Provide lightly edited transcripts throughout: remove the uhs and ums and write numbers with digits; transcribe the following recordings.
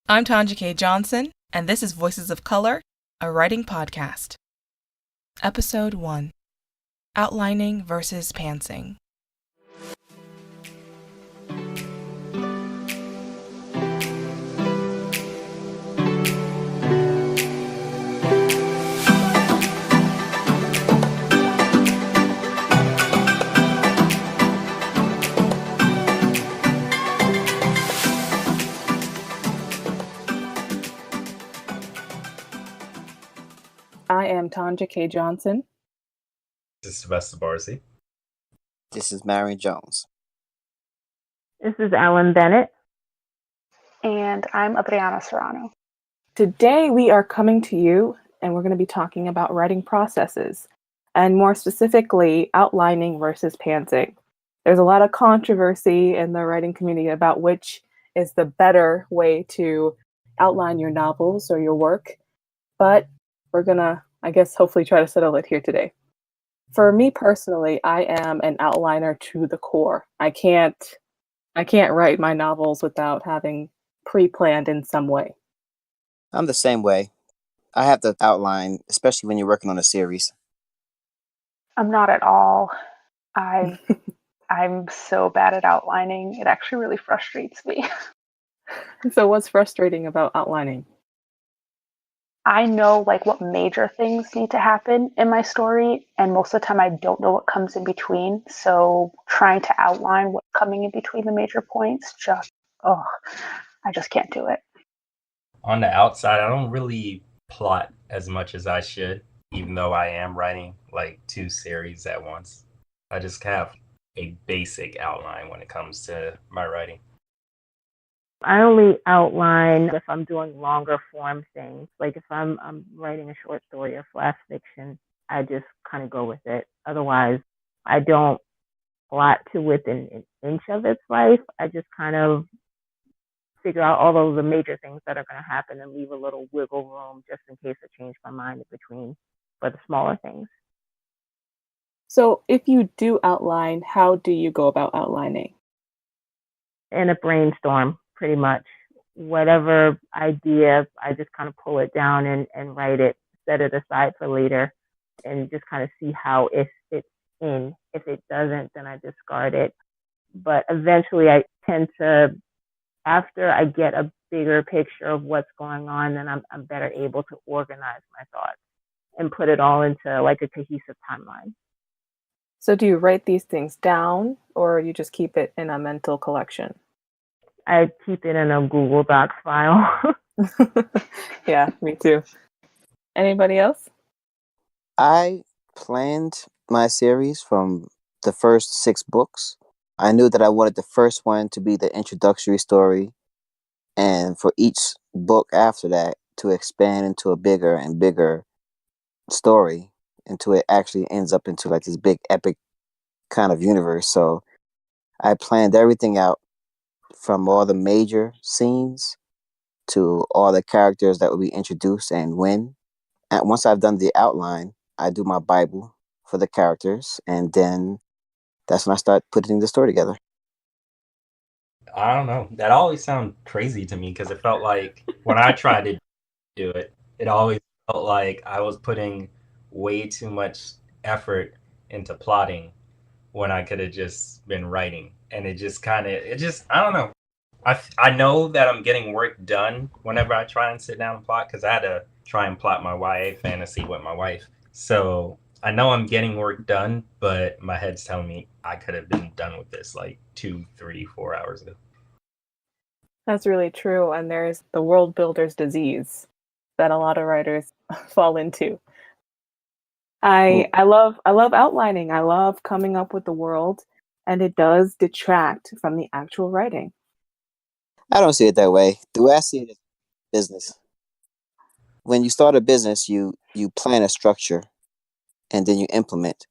I'm Tanja K. Johnson, and this is Voices of Color, a writing podcast. Episode 1, Outlining versus Pantsing. I am Tanja K. Johnson. This is Sylvester Barzi. This is Marion Jones. This is Ellen Bennett. And I'm Adriana Serrano. Today we are coming to you and we're going to be talking about writing processes, and more specifically, outlining versus pantsing. There's a lot of controversy in the writing community about which is the better way to outline your novels or your work, but we're going to, hopefully try to settle it here today. For me personally, I am an outliner to the core. I can't write my novels without having pre-planned in some way. I'm the same way. I have to outline, especially when you're working on a series. I'm not at all. I'm so bad at outlining. It actually really frustrates me. So what's frustrating about outlining? I know what major things need to happen in my story, and most of the time I don't know what comes in between. So trying to outline what's coming in between the major points, I just can't do it. On the outside, I don't really plot as much as I should, even though I am writing 2 series at once. I just have a basic outline when it comes to my writing. I only outline if I'm doing longer form things. Like if I'm writing a short story or flash fiction, I just kind of go with it. Otherwise, I don't plot to within an inch of its life. I just kind of figure out all of the major things that are going to happen and leave a little wiggle room just in case I change my mind in between for the smaller things. So if you do outline, how do you go about outlining? In a brainstorm, pretty much. Whatever idea, I just kind of pull it down and write it, set it aside for later, and just kind of see how it fits in. If it doesn't, then I discard it. But eventually I tend to, after I get a bigger picture of what's going on, then I'm better able to organize my thoughts and put it all into a cohesive timeline. So do you write these things down, or you just keep it in a mental collection? I keep it in a Google Docs file. Yeah, me too. Anybody else? I planned my series from the first 6 books. I knew that I wanted the first one to be the introductory story, and for each book after that to expand into a bigger and bigger story until it actually ends up into this big epic kind of universe. So I planned everything out, from all the major scenes to all the characters that will be introduced and when. And once I've done the outline, I do my Bible for the characters, and then that's when I start putting the story together. I don't know. That always sounded crazy to me because it felt like when I tried to do it, it always felt like I was putting way too much effort into plotting when I could have just been writing. And I don't know. I know that I'm getting work done whenever I try and sit down and plot, because I had to try and plot my YA fantasy with my wife. So I know I'm getting work done, but my head's telling me I could have been done with this 2, 3, 4 hours ago. That's really true. And there's the world builder's disease that a lot of writers fall into. I love outlining. I love coming up with the world, and it does detract from the actual writing. I don't see it that way. The way I see it is business. When you start a business, you plan a structure, and then you implement.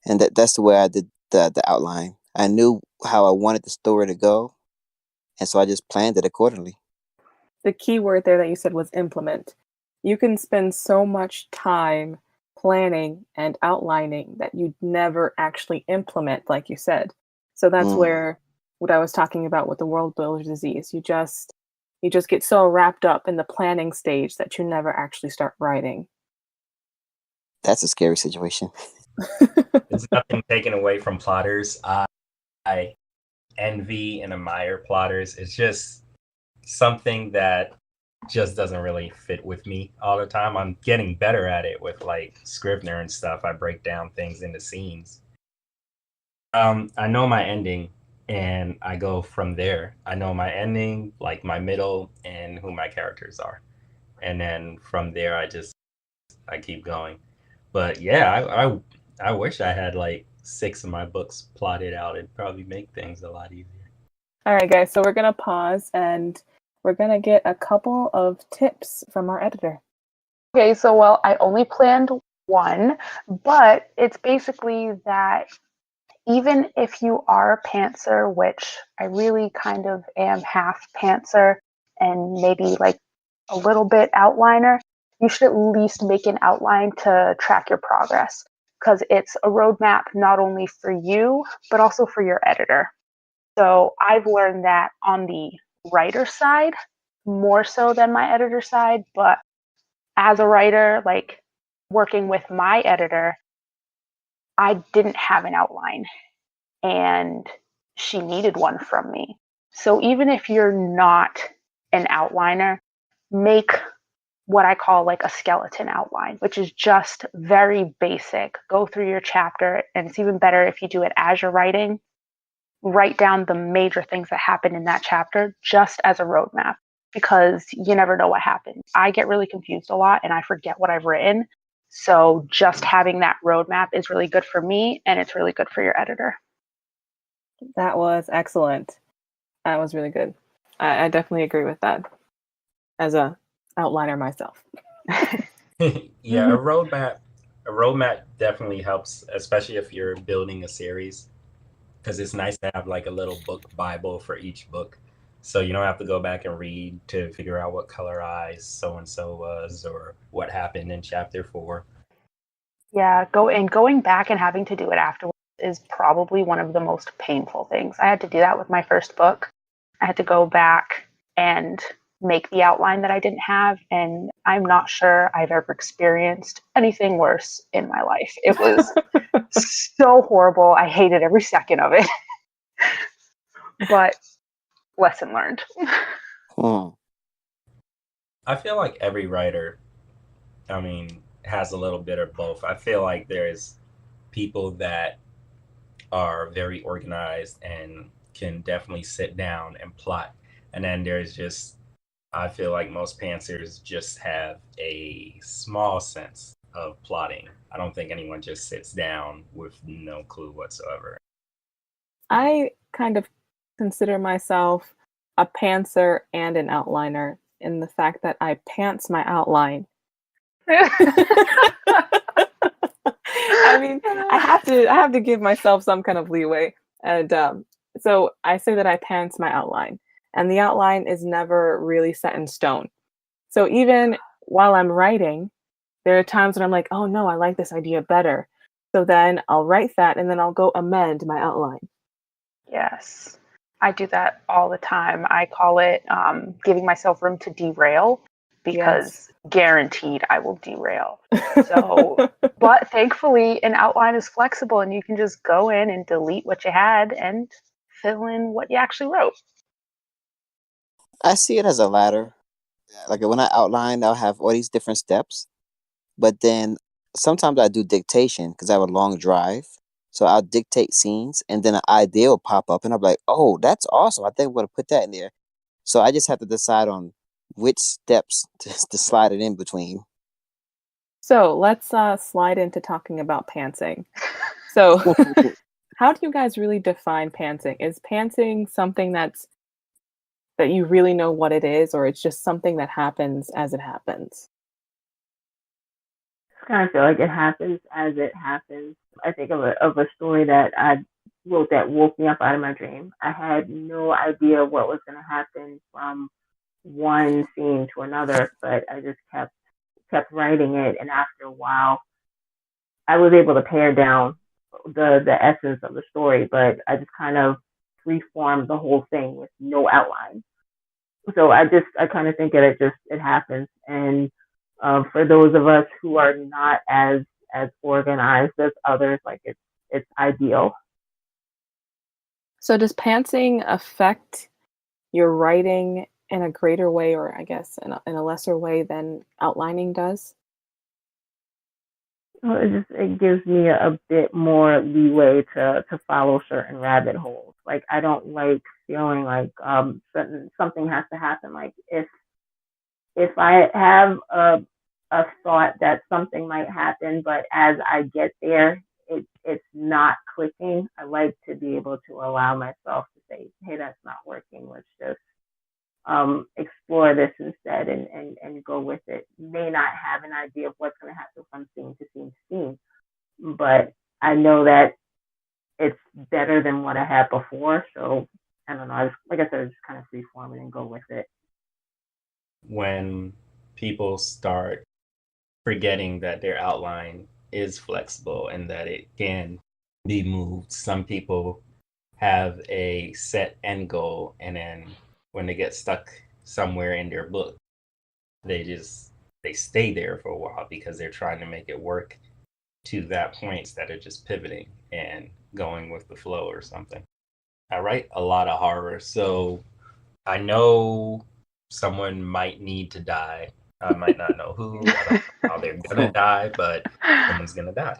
And that's the way I did the outline. I knew how I wanted the story to go, and so I just planned it accordingly. The key word there that you said was implement. You can spend so much time planning and outlining that you never actually implement, like you said. So that's where what I was talking about with the world builder disease. You just get so wrapped up in the planning stage that you never actually start writing. That's a scary situation. It's nothing taken away from plotters. I envy and admire plotters. It's just something that just doesn't really fit with me all the time. I'm getting better at it with like Scrivener and stuff. I break down things into scenes. I know my ending and I go from there. I know my ending, like my middle, and who my characters are. And then from there I keep going. But yeah, I wish I had like 6 of my books plotted out. It'd probably make things a lot easier. All right, guys, so we're going to pause and we're going to get a couple of tips from our editor. Okay, so well, I only planned one, but it's basically that even if you are a pantser, which I really kind of am half pantser and maybe like a little bit outliner, you should at least make an outline to track your progress because it's a roadmap not only for you, but also for your editor. So I've learned that on the writer side more so than my editor side, but as a writer, like working with my editor, I didn't have an outline and she needed one from me. So even if you're not an outliner, make what I call like a skeleton outline, which is just very basic. Go through your chapter, and it's even better if you do it as you're writing. Write down the major things that happen in that chapter just as a roadmap because you never know what happens. I get really confused a lot and I forget what I've written. So just having that roadmap is really good for me and it's really good for your editor. That was excellent. That was really good. I definitely agree with that as a outliner myself. Yeah, a roadmap definitely helps, especially if you're building a series, because it's nice to have like a little book Bible for each book. So you don't have to go back and read to figure out what color eyes so and so was or what happened in chapter 4. Yeah, going back and having to do it afterwards is probably one of the most painful things. I had to do that with my first book. I had to go back and make the outline that I didn't have, and I'm not sure I've ever experienced anything worse in my life. It was so horrible. I hated every second of it. But lesson learned. I feel like every writer, I mean, has a little bit of both. I feel like there's people that are very organized and can definitely sit down and plot. And then there's just, I feel like most pantsers just have a small sense of plotting. I don't think anyone just sits down with no clue whatsoever. I kind of consider myself a pantser and an outliner in the fact that I pants my outline. I mean, I have to give myself some kind of leeway, and so I say that I pants my outline, and the outline is never really set in stone. So even while I'm writing, there are times when I'm like, oh no, I like this idea better. So then I'll write that, and then I'll go amend my outline. Yes, I do that all the time. I call it giving myself room to derail because guaranteed I will derail. So, but thankfully, an outline is flexible and you can just go in and delete what you had and fill in what you actually wrote. I see it as a ladder. Like when I outline, I'll have all these different steps, but then sometimes I do dictation because I have a long drive. So I'll dictate scenes, and then an idea will pop up, and I'm like, "Oh, that's awesome! I think I'm going to put that in there." So I just have to decide on which steps to slide it in between. So let's slide into talking about pantsing. So how do you guys really define pantsing? Is pantsing something that you really know what it is, or it's just something that happens as it happens? I kind of feel like it happens as it happens. I think of a story that I wrote that woke me up out of my dream. I had no idea what was going to happen from one scene to another, but I just kept writing it, and after a while, I was able to pare down the essence of the story, but I just kind of reformed the whole thing with no outline. So I kind of think that it happens. And for those of us who are not as organized as others, like it's ideal. So does pantsing affect your writing in a greater way, or I guess in a lesser way than outlining does? Well, it gives me a bit more leeway to follow certain rabbit holes. Like I don't like feeling like something has to happen. Like if I have a thought that something might happen, but as I get there, it's not clicking. I like to be able to allow myself to say, hey, that's not working. Let's just explore this instead and go with it. May not have an idea of what's going to happen from scene to scene to scene, but I know that it's better than what I had before. So I don't know. Like I said, I just kind of free form it and go with it. When people start forgetting that their outline is flexible and that it can be moved, some people have a set end goal, and then when they get stuck somewhere in their book, they stay there for a while because they're trying to make it work to that point instead of just pivoting and going with the flow or something. I write a lot of horror, so I know someone might need to die. I might not know who, I don't know how they're gonna die, but someone's gonna die.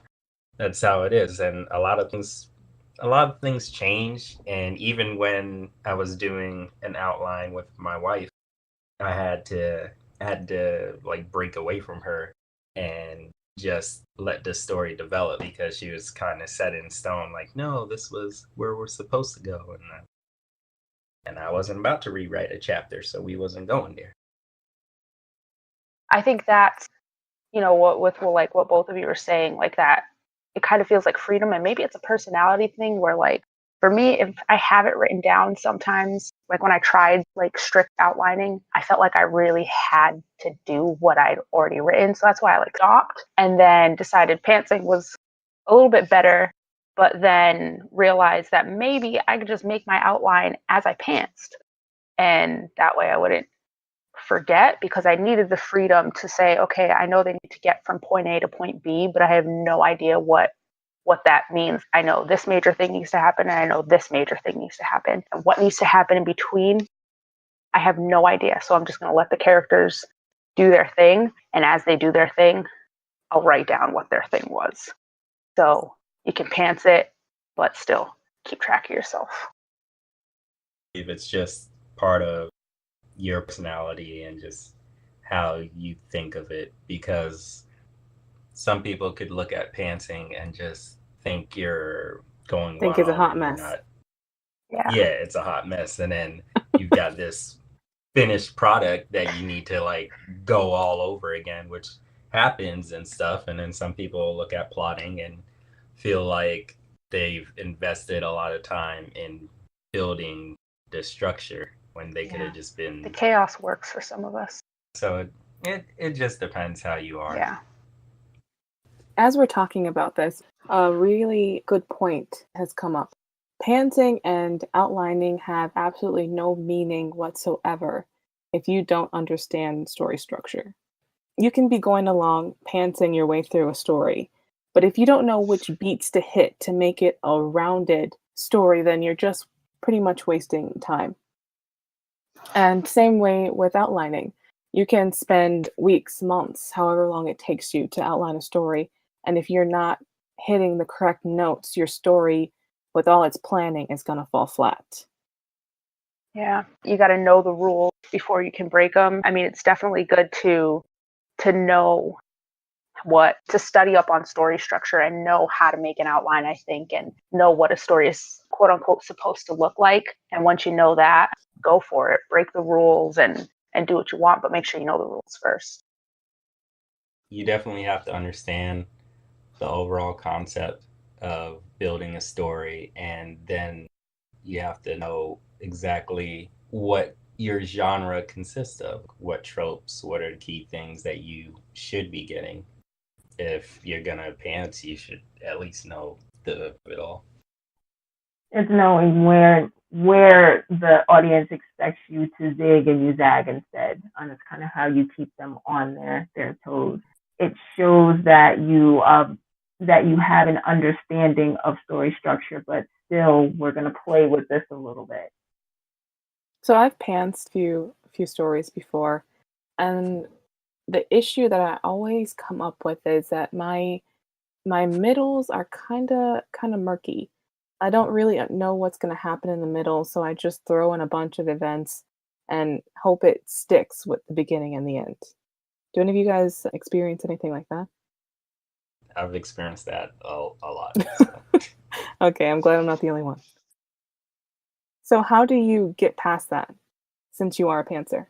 That's how it is. And a lot of things change. And even when I was doing an outline with my wife, I had to like break away from her and just let the story develop because she was kind of set in stone, like, no, this was where we're supposed to go. And I wasn't about to rewrite a chapter, so we wasn't going there. I think that's, what with like what both of you were saying, like that it kind of feels like freedom, and maybe it's a personality thing where, like, for me, if I have it written down, sometimes like when I tried like strict outlining, I felt like I really had to do what I'd already written. So that's why I like stopped and then decided pantsing was a little bit better, but then realized that maybe I could just make my outline as I pantsed, and that way I wouldn't forget, because I needed the freedom to say, okay, I know they need to get from point A to point B, but I have no idea what that means. I know this major thing needs to happen, and I know this major thing needs to happen. And what needs to happen in between, I have no idea. So I'm just going to let the characters do their thing, and as they do their thing, I'll write down what their thing was. So you can pants it, but still keep track of yourself. If it's just part of your personality and just how you think of it, because some people could look at pantsing and just think you're going Think it's a wild hot and you're mess. not. Yeah. Yeah, it's a hot mess, and then you've got this finished product that you need to like go all over again, which happens and stuff. And then some people look at plotting and feel like they've invested a lot of time in building the structure when they could Yeah. have just The been. chaos works for some of us. So it just depends how you are. Yeah. As we're talking about this, a really good point has come up. Pantsing and outlining have absolutely no meaning whatsoever if you don't understand story structure. You can be going along pantsing your way through a story, but if you don't know which beats to hit to make it a rounded story, then you're just pretty much wasting time. And same way with outlining. You can spend weeks, months, however long it takes you to outline a story. And if you're not hitting the correct notes, your story, with all its planning, is going to fall flat. Yeah. You got to know the rules before you can break them. I mean, it's definitely good to know to study up on story structure and know how to make an outline, I think, and know what a story is quote unquote supposed to look like. And once you know that, go for it. Break the rules and do what you want, but make sure you know the rules first. You definitely have to understand the overall concept of building a story, and then you have to know exactly what your genre consists of, what tropes, what are the key things that you should be getting. If you're gonna pants, you should at least know the of it all. It's knowing where where the audience expects you to zig and you zag instead. And it's kind of how you keep them on their toes. It shows that you have an understanding of story structure, but still we're going to play with this a little bit. So I've pantsed few stories before, and the issue that I always come up with is that my middles are kinda murky. I don't really know what's gonna happen in the middle, so I just throw in a bunch of events and hope it sticks with the beginning and the end. Do any of you guys experience anything like that? I've experienced that a lot. So. Okay, I'm glad I'm not the only one. So how do you get past that since you are a pantser?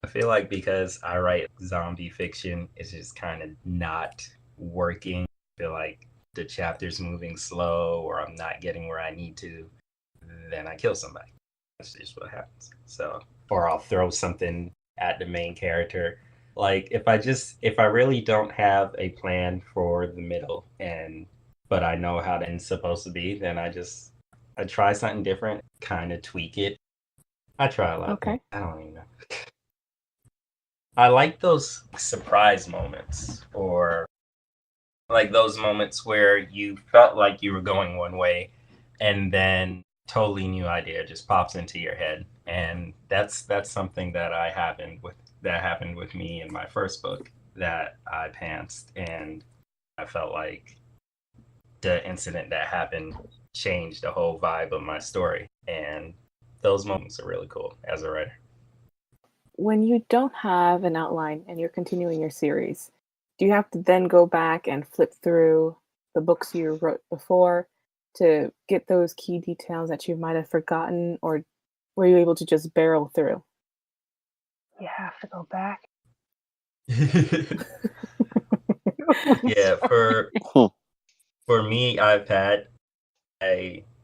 I feel like because I write zombie fiction, it's just kind of not working. I feel like the chapter's moving slow or I'm not getting where I need to, then I kill somebody. That's just what happens. So, or I'll throw something at the main character. Like if I really don't have a plan for the middle but I know how it's supposed to be, then I try something different, kind of tweak it. I try a lot. Okay. I don't even know. I like those surprise moments or like those moments where you felt like you were going one way and then totally new idea just pops into your head. And that's something that happened with me in my first book that I pantsed, and I felt like the incident that happened changed the whole vibe of my story. And those moments are really cool as a writer. When you don't have an outline and you're continuing your series, do you have to then go back and flip through the books you wrote before to get those key details that you might have forgotten, or were you able to just barrel through? You have to go back. Yeah, Hmm. for me,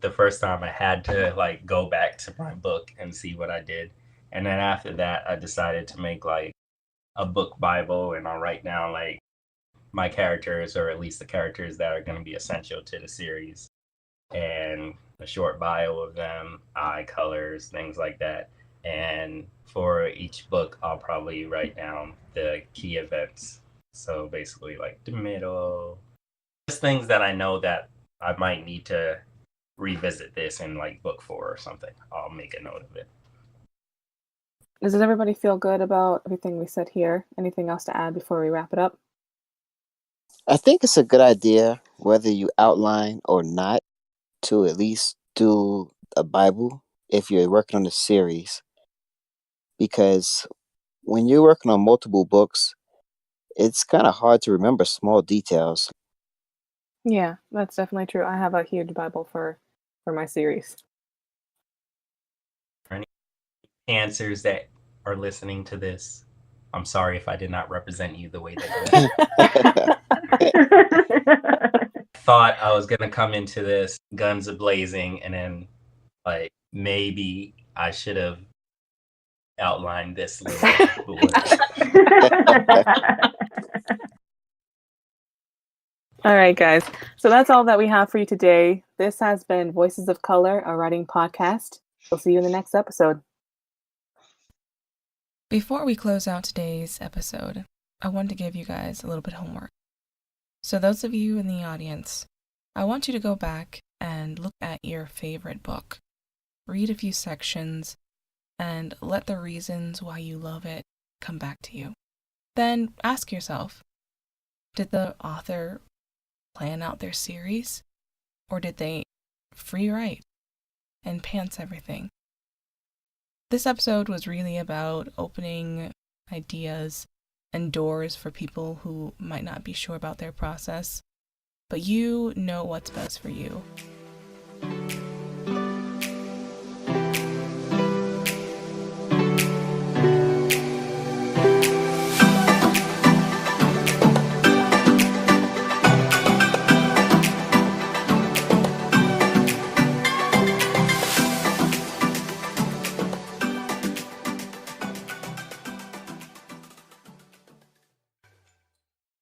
the first time I had to like go back to my book and see what I did. And then after that I decided to make like a book Bible, and I'll write down like my characters, or at least the characters that are going to be essential to the series, and a short bio of them, eye colors, things like that. And for each book, I'll probably write down the key events. So basically, like the middle, just things that I know that I might need to revisit this in like book 4 or something. I'll make a note of it. Does everybody feel good about everything we said here? Anything else to add before we wrap it up? I think it's a good idea, whether you outline or not, to at least do a Bible if you're working on a series. Because when you're working on multiple books, it's kind of hard to remember small details. Yeah, that's definitely true. I have a huge Bible for my series. For any answers that are listening to this, I'm sorry if I did not represent you the way that I thought I was gonna come into this guns a blazing, and then like maybe I should have outlined this a little bit. But whatever. All right, guys. So that's all that we have for you today. This has been Voices of Color, a writing podcast. We'll see you in the next episode. Before we close out today's episode, I want to give you guys a little bit of homework. So those of you in the audience, I want you to go back and look at your favorite book. Read a few sections and let the reasons why you love it come back to you. Then ask yourself, did the author plan out their series, or did they free write and pants everything? This episode was really about opening ideas and doors for people who might not be sure about their process, but you know what's best for you.